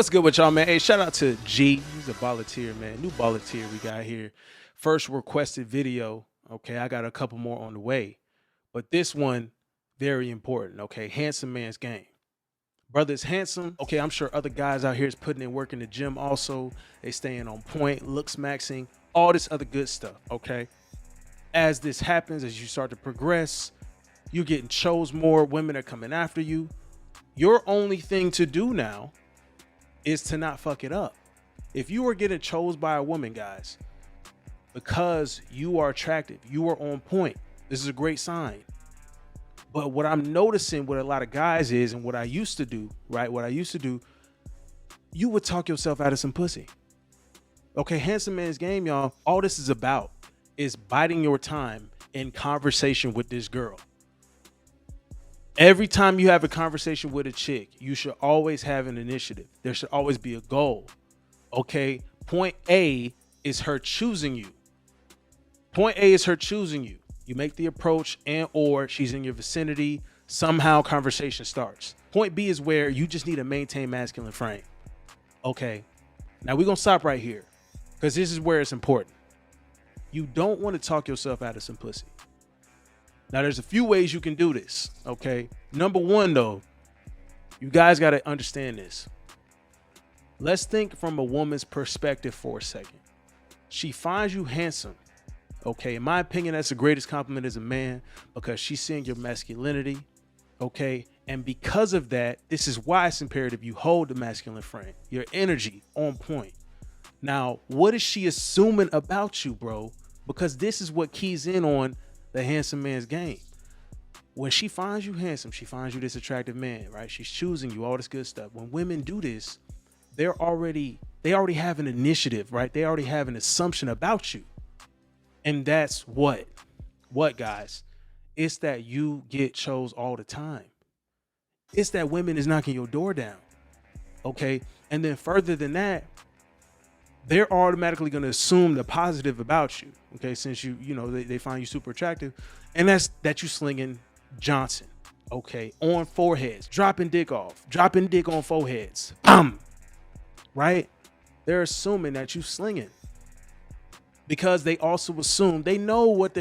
What's good with y'all, man? Hey, shout out to G. He's a volunteer, man. New volunteer we got here. First requested video. Okay, I got a couple more on the way. But this one, very important. Okay, handsome man's game. Brother is handsome. Okay, I'm sure other guys out here is putting in work in the gym also. They staying on point, looks maxing, all this other good stuff. Okay. As this happens, as you start to progress, you're getting chose more. Women are coming after you. Your only thing to do now is to not fuck it up. If you are getting chose by a woman, guys, because you are attractive, you are on point, this is a great sign. But what I'm noticing with a lot of guys is, and what I used to do, right? What I used to do, you would talk yourself out of some pussy. Okay, handsome man's game, y'all. All this is about is biding your time in conversation with this girl. Every time you have a conversation with a chick, you should always have an initiative. There should always be a goal. Okay, point A is her choosing you. Point A is her choosing you. You make the approach and or she's in your vicinity. Somehow conversation starts. Point B is where you just need to maintain masculine frame. Okay, now we're going to stop right here because this is where it's important. You don't want to talk yourself out of some pussy. Now, there's a few ways you can do this, okay? Number one, though, you guys got to understand this. Let's think from a woman's perspective for a second. She finds you handsome, okay? In my opinion, that's the greatest compliment as a man because she's seeing your masculinity, okay? And because of that, this is why it's imperative you hold the masculine frame, your energy on point. Now, what is she assuming about you, bro? Because this is what keys in on the handsome man's game. When she finds you handsome, she finds you this attractive man, right? She's choosing you, all this good stuff. When women do this, they already have an initiative, right? They already have an assumption about you. And that's what, guys? It's that you get chose all the time. It's that women is knocking your door down. Okay. And then further than that, they're automatically going to assume the positive about you. Okay. Since they find you super attractive, and that's that you slinging Johnson. Okay. On foreheads, dropping dick on foreheads. Right. They're assuming that you slinging because they also assume they know what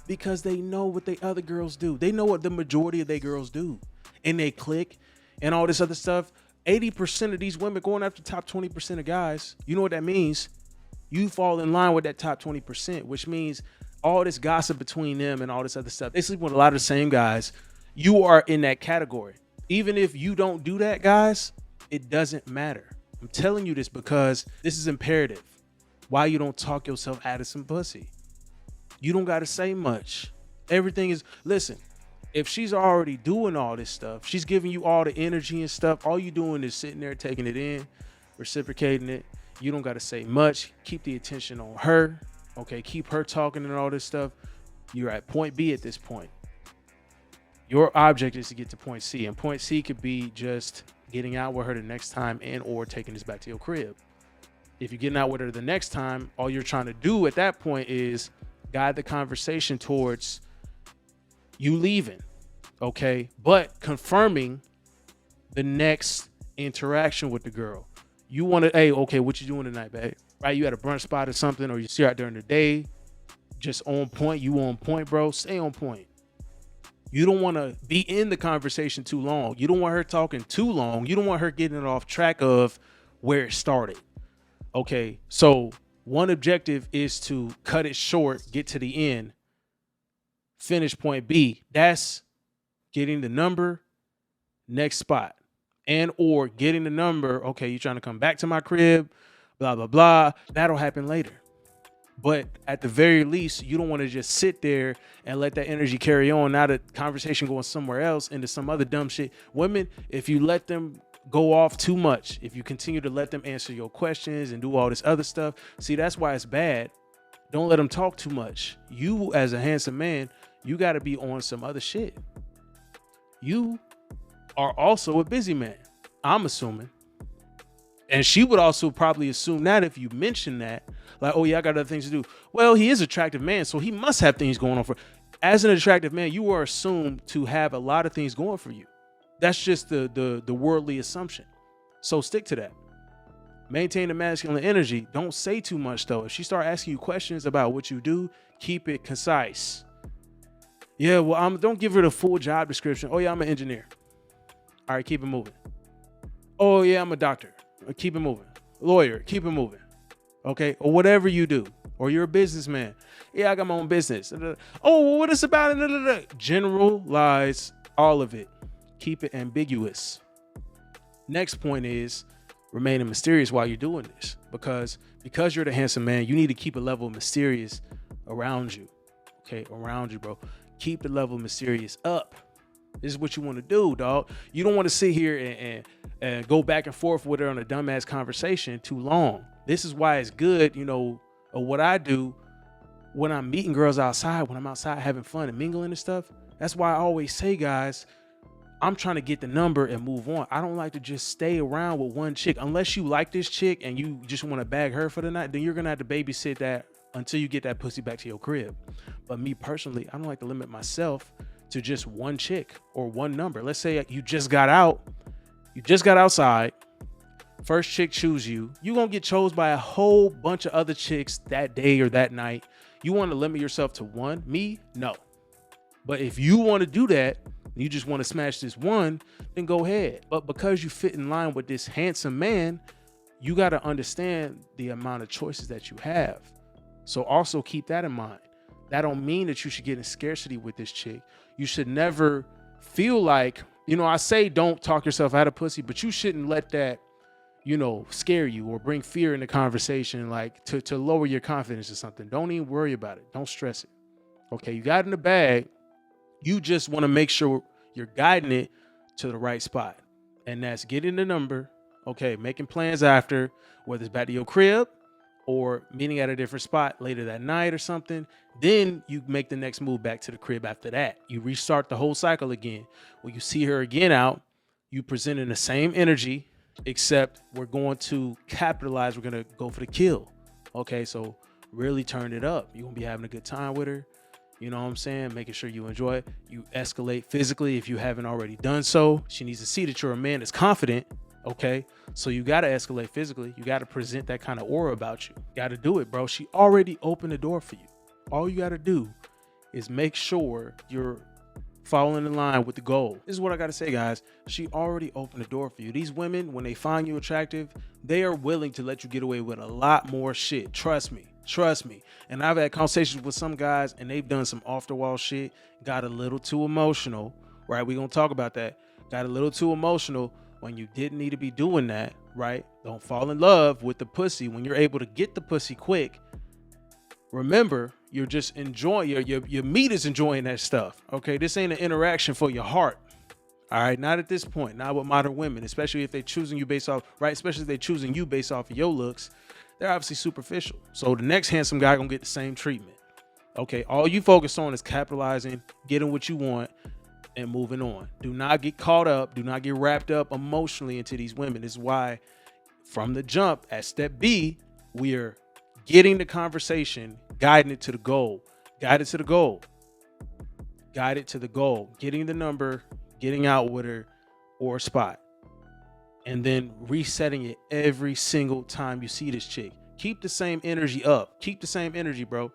because they know what the other girls do. They know what the majority of their girls do, and they click and all this other stuff. 80% of these women going after top 20% of guys. You know what that means? You fall in line with that top 20%, which means all this gossip between them and all this other stuff. They sleep with a lot of the same guys. You are in that category. Even if you don't do that, guys, it doesn't matter. I'm telling you this because this is imperative. Why you don't talk yourself out of some pussy. You don't got to say much. Everything is, listen, if she's already doing all this stuff, she's giving you all the energy and stuff. All you doing is sitting there, taking it in, reciprocating it. You don't got to say much. Keep the attention on her. Okay. Keep her talking and all this stuff. You're at point B at this point. Your object is to get to point C, and point C could be just getting out with her the next time and or taking this back to your crib. If you're getting out with her the next time, all you're trying to do at that point is guide the conversation towards you leaving, okay? But confirming the next interaction with the girl. You want to, hey, okay, what you doing tonight, babe? Right? You at a brunch spot or something, or you see her out during the day, just on point. You on point, bro. Stay on point. You don't want to be in the conversation too long. You don't want her talking too long. You don't want her getting it off track of where it started. Okay, so one objective is to cut it short, get to the end, finish point B. That's getting the number, next spot, and or getting the number. Okay, you're trying to come back to my crib, blah, blah, blah. That'll happen later. But at the very least, you don't want to just sit there and let that energy carry on. Now the conversation going somewhere else into some other dumb shit. Women, if you let them go off too much, if you continue to let them answer your questions and do all this other stuff, see, that's why it's bad. Don't let them talk too much. You, as a handsome man, you got to be on some other shit. You are also a busy man, I'm assuming. And she would also probably assume that if you mention that, like, oh yeah, I got other things to do. Well, he is an attractive man, so he must have things going on for. As an attractive man, you are assumed to have a lot of things going for you. That's just the worldly assumption. So stick to that. Maintain the masculine energy. Don't say too much though. If she start asking you questions about what you do, keep it concise. Yeah, well, don't give her the full job description. Oh yeah, I'm an engineer. All right, keep it moving. Oh yeah, I'm a doctor. Keep it moving. Lawyer, keep it moving. Okay, or whatever you do. Or you're a businessman. Yeah, I got my own business. Oh, well, what is about it? Generalize all of it. Keep it ambiguous. Next point is remaining mysterious while you're doing this, because you're the handsome man, you need to keep a level of mysterious around you. Okay, around you, bro. Keep the level of mysterious up. This is what you want to do, dog. You don't want to sit here and go back and forth with her on a dumbass conversation too long. This is why it's good, what I do when I'm meeting girls outside, when I'm outside having fun and mingling and stuff. That's why I always say, guys, I'm trying to get the number and move on. I don't like to just stay around with one chick. Unless you like this chick and you just want to bag her for the night, then you're going to have to babysit that until you get that pussy back to your crib. But me personally, I don't like to limit myself to just one chick or one number. Let's say you just got outside. First chick choose you. You're going to get chosen by a whole bunch of other chicks that day or that night. You want to limit yourself to one? Me? No. But if you want to do that, you just want to smash this one, then go ahead. But because you fit in line with this handsome man, you got to understand the amount of choices that you have. So also keep that in mind. That don't mean that you should get in scarcity with this chick. You should never feel like, I say don't talk yourself out of pussy, but you shouldn't let that, scare you or bring fear in the conversation, like to lower your confidence or something. Don't even worry about it. Don't stress it. Okay, you got in the bag. You just want to make sure you're guiding it to the right spot. And that's getting the number. Okay, making plans after, whether it's back to your crib or meeting at a different spot later that night or something. Then you make the next move back to the crib after that. You restart the whole cycle again. When you see her again out, you present in the same energy, except we're going to capitalize. We're going to go for the kill. Okay, so really turn it up. You're going to be having a good time with her. You know what I'm saying? Making sure you enjoy it. You escalate physically if you haven't already done so. She needs to see that you're a man that's confident. Okay. So you got to escalate physically. You got to present that kind of aura about you. Got to do it, bro. She already opened the door for you. All you got to do is make sure you're following in line with the goal. This is what I got to say, guys. She already opened the door for you. These women, when they find you attractive, they are willing to let you get away with a lot more shit. Trust me. And I've had conversations with some guys and they've done some off the wall shit, got a little too emotional, right? We're going to talk about that. Got a little too emotional when you didn't need to be doing that, right? Don't fall in love with the pussy. When you're able to get the pussy quick, remember, you're just enjoying, your meat is enjoying that stuff, okay? This ain't an interaction for your heart, all right? Not at this point, not with modern women, especially if they're choosing you based off, right? Especially if they're choosing you based off of your looks. They're obviously superficial. So the next handsome guy gonna get the same treatment. Okay, all you focus on is capitalizing, getting what you want, and moving on. Do not get caught up. Do not get wrapped up emotionally into these women. This is why from the jump at step B, we are getting the conversation, guiding it to the goal. Guide it to the goal. Guide it to the goal. Getting the number, getting out with her or a spot. And then resetting it every single time you see this chick. Keep the same energy up. Keep the same energy, bro.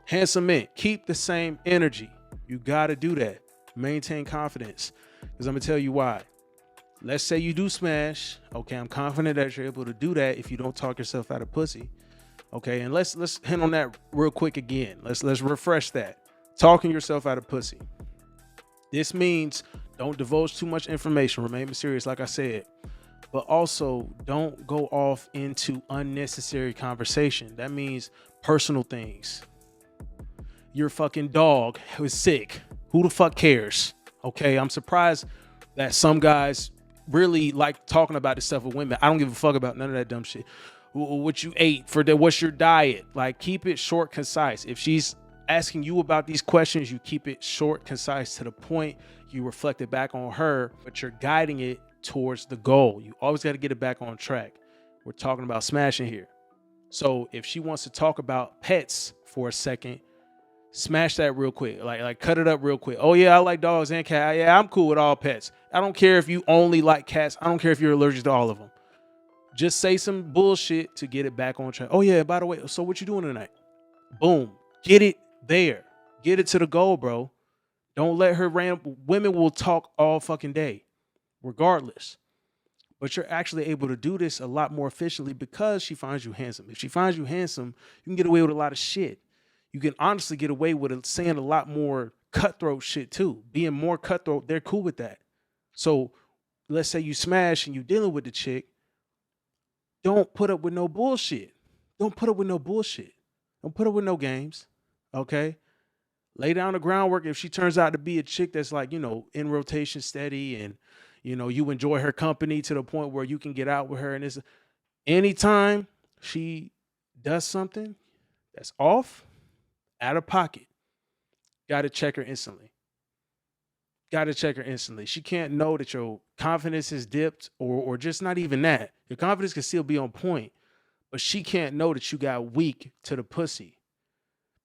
Handsome men, keep the same energy. You got to do that. Maintain confidence. Because I'm going to tell you why. Let's say you do smash. Okay, I'm confident that you're able to do that if you don't talk yourself out of pussy. Okay, and let's hit on that real quick again. Let's refresh that. Talking yourself out of pussy. This means don't divulge too much information. Remain mysterious, like I said. But also, don't go off into unnecessary conversation. That means personal things. Your fucking dog was sick. Who the fuck cares? Okay, I'm surprised that some guys really like talking about this stuff with women. I don't give a fuck about none of that dumb shit. What you ate for the, what's your diet? Like, keep it short, concise. If she's asking you about these questions, you keep it short, concise, to the point. You reflect it back on her, but you're guiding it towards the goal. You always got to get it back on track. We're talking about smashing here. So if she wants to talk about pets for a second, smash that real quick. Like cut it up real quick. Oh yeah, I like dogs and cats. Yeah, I'm cool with all pets. I don't care if you only like cats. I don't care if you're allergic to all of them. Just say some bullshit to get it back on track. Oh yeah, by the way, so what you doing tonight? Boom. Get it there. Get it to the goal, bro. Don't let her women will talk all fucking day, regardless. But you're actually able to do this a lot more efficiently because she finds you handsome. If she finds you handsome, you can get away with a lot of shit. You can honestly get away with saying a lot more cutthroat shit too. Being more cutthroat, they're cool with that. So let's say you smash and you dealing with the chick. Don't put up with no bullshit. Don't put up with no bullshit. Don't put up with no games. Okay? Lay down the groundwork. If she turns out to be a chick that's like, in rotation steady and, you enjoy her company to the point where you can get out with her. And it's anytime she does something that's off, out of pocket, got to check her instantly. Got to check her instantly. She can't know that your confidence is dipped or just not even that. Your confidence can still be on point, but she can't know that you got weak to the pussy.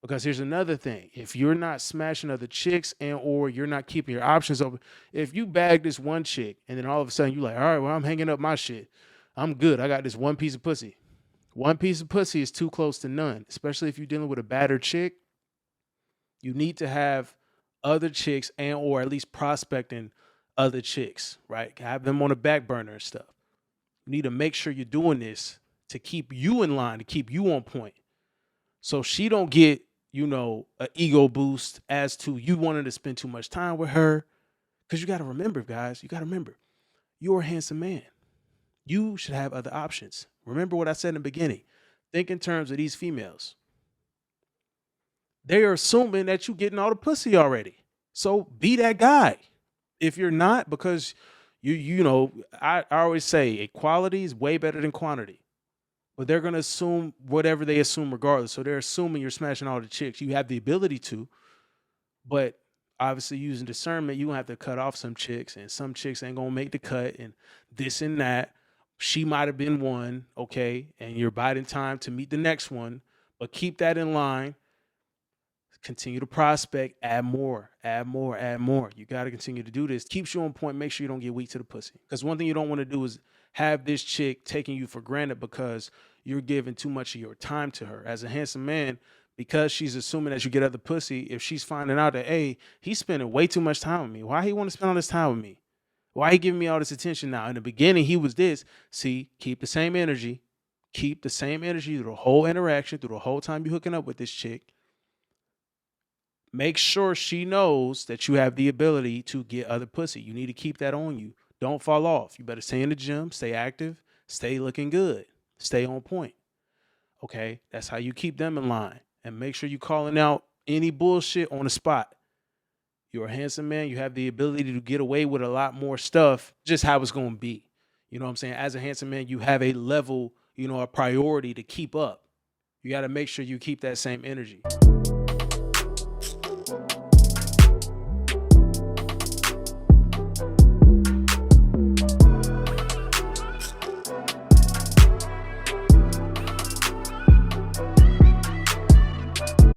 Because here's another thing. If you're not smashing other chicks and or you're not keeping your options open, if you bag this one chick and then all of a sudden you're like, all right, well, I'm hanging up my shit. I'm good. I got this one piece of pussy. One piece of pussy is too close to none, especially if you're dealing with a battered chick. You need to have other chicks and or at least prospecting other chicks, right? Have them on the back burner and stuff. You need to make sure you're doing this to keep you in line, to keep you on point. So she don't get, an ego boost as to you wanting to spend too much time with her. Because you got to remember, guys, you're a handsome man. You should have other options. Remember what I said in the beginning. Think in terms of these females. They are assuming that you're getting all the pussy already. So be that guy. If you're not, because I always say quality is way better than quantity. But they're going to assume whatever they assume regardless. So they're assuming you're smashing all the chicks. You have the ability to, but obviously using discernment, you have to cut off some chicks, and some chicks ain't going to make the cut, and this and that. She might have been one, okay, and you're biding time to meet the next one, but keep that in line. Continue to prospect, add more. You got to continue to do this. Keeps you on point. Make sure you don't get weak to the pussy. Because one thing you don't want to do is have this chick taking you for granted because you're giving too much of your time to her. As a handsome man, because she's assuming that you get other pussy, if she's finding out that, hey, he's spending way too much time with me. Why he want to spend all this time with me? Why he giving me all this attention now? In the beginning, he was this. See, keep the same energy. Keep the same energy through the whole interaction, through the whole time you're hooking up with this chick. Make sure she knows that you have the ability to get other pussy. You need to keep that on you. Don't fall off. You better stay in the gym, stay active, stay looking good, stay on point. Okay, that's how you keep them in line. And make sure you're calling out any bullshit on the spot. You're a handsome man. You have the ability to get away with a lot more stuff, just how it's going to be. You know what I'm saying? As a handsome man, you have a level, a priority to keep up. You got to make sure you keep that same energy.